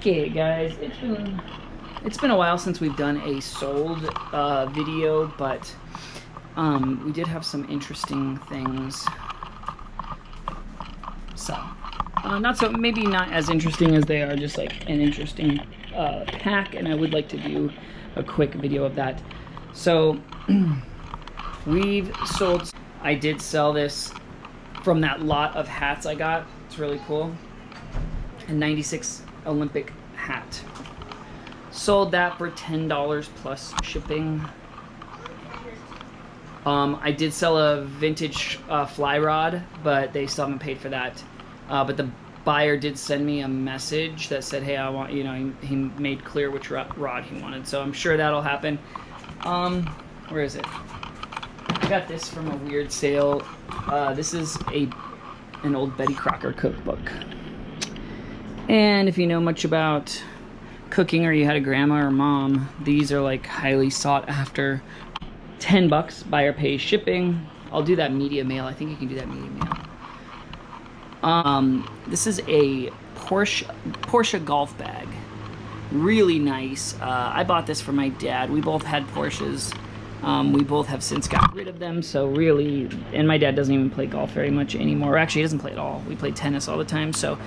Okay, guys, it's been a while since we've done a sold video, but we did have some interesting things. So, maybe not as interesting as they are, just like an interesting pack, and I would like to do a quick video of that. So, we've sold. I did sell this from that lot of hats I got. It's really cool. A 96 Olympic hat. Sold that for $10 plus shipping. I did sell a vintage fly rod, but they still haven't paid for that. But the buyer did send me a message that said, hey, I want, you know, he made clear which rod he wanted. So I'm sure that'll happen. Where is it? I got this from a weird sale. This is an old Betty Crocker cookbook. And if you know much about cooking, or you had a grandma or mom, these are like highly sought after. $10, buyer pays shipping. I'll do that media mail. I think you can do that media mail. This is a Porsche golf bag. Really nice. I bought this for my dad. We both had Porsches. We both have since got rid of them, so really, and my dad doesn't even play golf very much anymore. Actually, he doesn't play at all. We play tennis all the time, so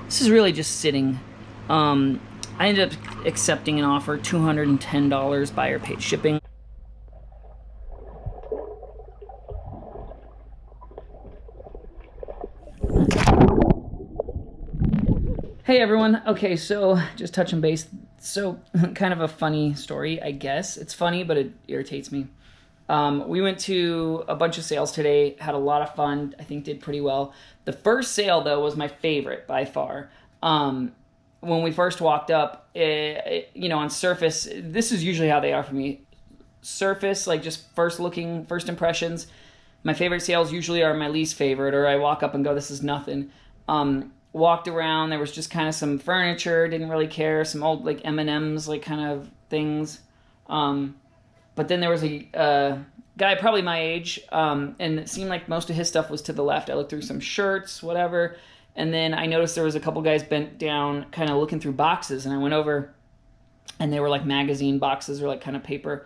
this is really just sitting. I ended up accepting an offer, $210, buyer paid shipping. Hey everyone, okay, so just touching base. So kind of a funny story, I guess. It's funny, but it irritates me. We went to a bunch of sales today, had a lot of fun, I think did pretty well. The first sale though was my favorite by far. When we first walked up, you know, on surface, this is usually how they are for me. Surface, like just first impressions. My favorite sales usually are my least favorite, or I walk up and go, this is nothing. Walked around, there was just kind of some furniture, didn't really care, some old like M&Ms like kind of things. But then there was a guy probably my age, and it seemed like most of his stuff was to the left. I looked through some shirts, whatever, and then I noticed there was a couple guys bent down kind of looking through boxes, and I went over, and they were like magazine boxes or like kind of paper.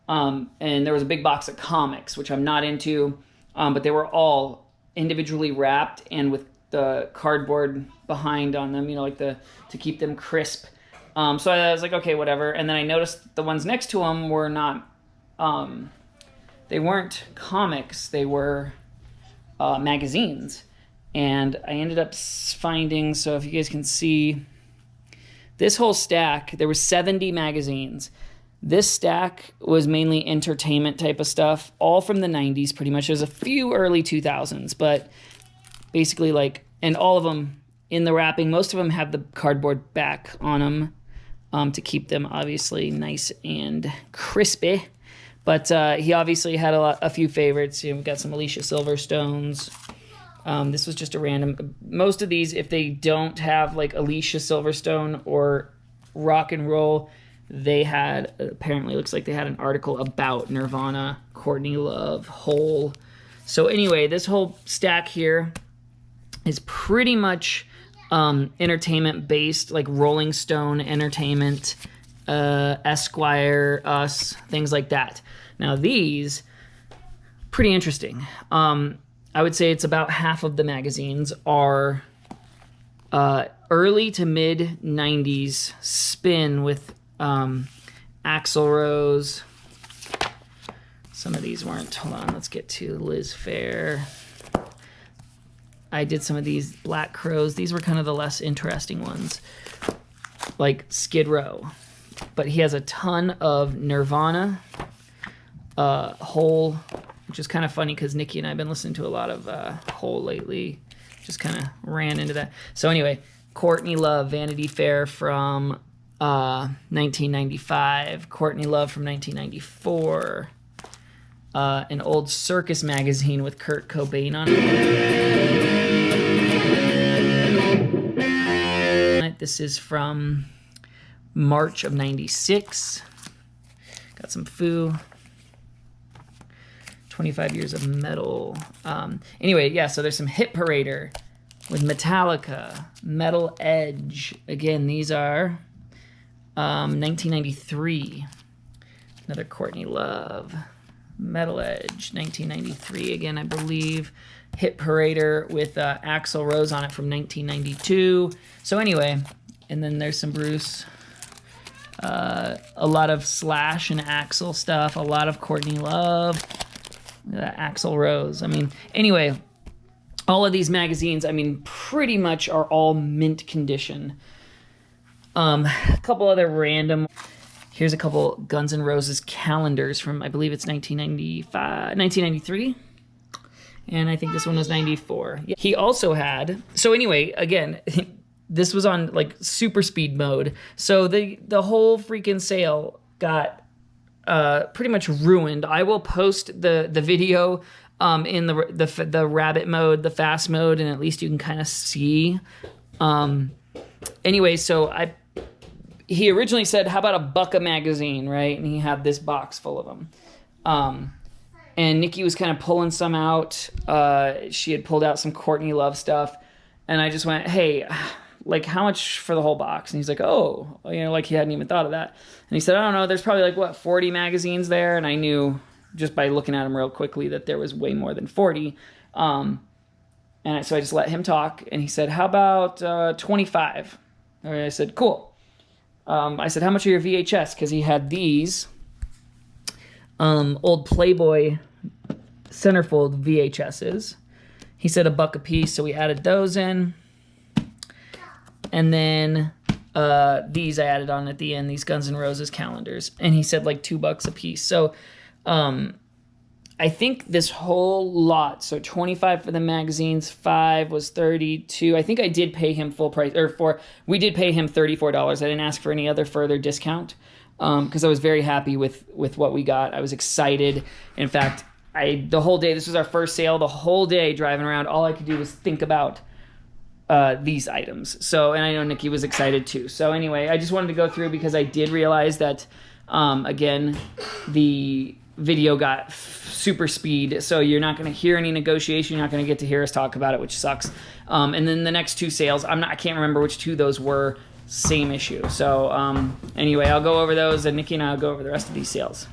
And there was a big box of comics, which I'm not into, but they were all individually wrapped and with the cardboard behind on them, you know, like to keep them crisp. So I was like, okay, whatever. And then I noticed the ones next to them were not, they weren't comics, they were magazines. And I ended up finding, so if you guys can see, this whole stack, there was 70 magazines. This stack was mainly entertainment type of stuff, all from the 90s pretty much. There's a few early 2000s, but basically like, and all of them in the wrapping, most of them have the cardboard back on them to keep them obviously nice and crispy. But he obviously had a few favorites. You know, we've got some Alicia Silverstones. This was just a random, most of these, if they don't have like Alicia Silverstone or rock and roll, they had, apparently looks like they had an article about Nirvana, Courtney Love, Hole. So anyway, this whole stack here is pretty much entertainment based, like Rolling Stone Entertainment, Esquire, Us, things like that. Now these, pretty interesting. I would say it's about half of the magazines are early to mid 90s spin with Axl Rose. Some of these weren't. Hold on, let's get to Liz Phair. I did some of these Black Crows. These were kind of the less interesting ones, like Skid Row. But he has a ton of Nirvana, Hole, which is kind of funny because Nikki and I have been listening to a lot of Hole lately. Just kind of ran into that. So anyway, Courtney Love, Vanity Fair from 1995. Courtney Love from 1994. An old Circus magazine with Kurt Cobain on it. This is from March of 96. Got some Foo. 25 years of metal. Anyway, yeah, so there's some Hit Parader. with Metallica, Metal Edge. Again, these are 1993. Another Courtney Love. Metal Edge, 1993. Again, I believe Hit Parader with Axl Rose on it from 1992. So anyway, and then there's some Bruce. A lot of Slash and Axl stuff. A lot of Courtney Love. Axl Rose. I mean, anyway, all of these magazines, I mean, pretty much are all mint condition. A couple other random... Here's a couple Guns N' Roses calendars from, I believe it's 1993. And I think this one was 94. He also had... So anyway, again, this was on like super speed mode. So the whole freaking sale got pretty much ruined. I will post the video in the rabbit mode, the fast mode, and at least you can kind of see. Anyway, so he originally said, how about $1 a magazine, right? And he had this box full of them. And Nikki was kind of pulling some out. She had pulled out some Courtney Love stuff. And I just went, hey, like, how much for the whole box? And he's like, oh, you know, like he hadn't even thought of that. And he said, I don't know, there's probably like, 40 magazines there? And I knew just by looking at them real quickly that there was way more than 40. So I just let him talk. And he said, how about 25? And I said, cool. I said, how much are your VHS? Because he had these old Playboy centerfold VHSs. He said $1 a piece, so we added those in. And then these I added on at the end, these Guns N' Roses calendars. And he said like $2 a piece. So I think this whole lot, so 25 for the magazines, 5 was 32. I think I did pay him full price, we did pay him $34. I didn't ask for any other further discount because I was very happy with what we got. I was excited. In fact, the whole day, this was our first sale, the whole day driving around, all I could do was think about these items. So, and I know Nikki was excited too. So anyway, I just wanted to go through because I did realize that, again, the video got super speed, so you're not going to hear any negotiation. You're not going to get to hear us talk about it, which sucks. And then the next two sales, I can't remember which two those were. Same issue. So anyway, I'll go over those, and Nikki and I'll go over the rest of these sales.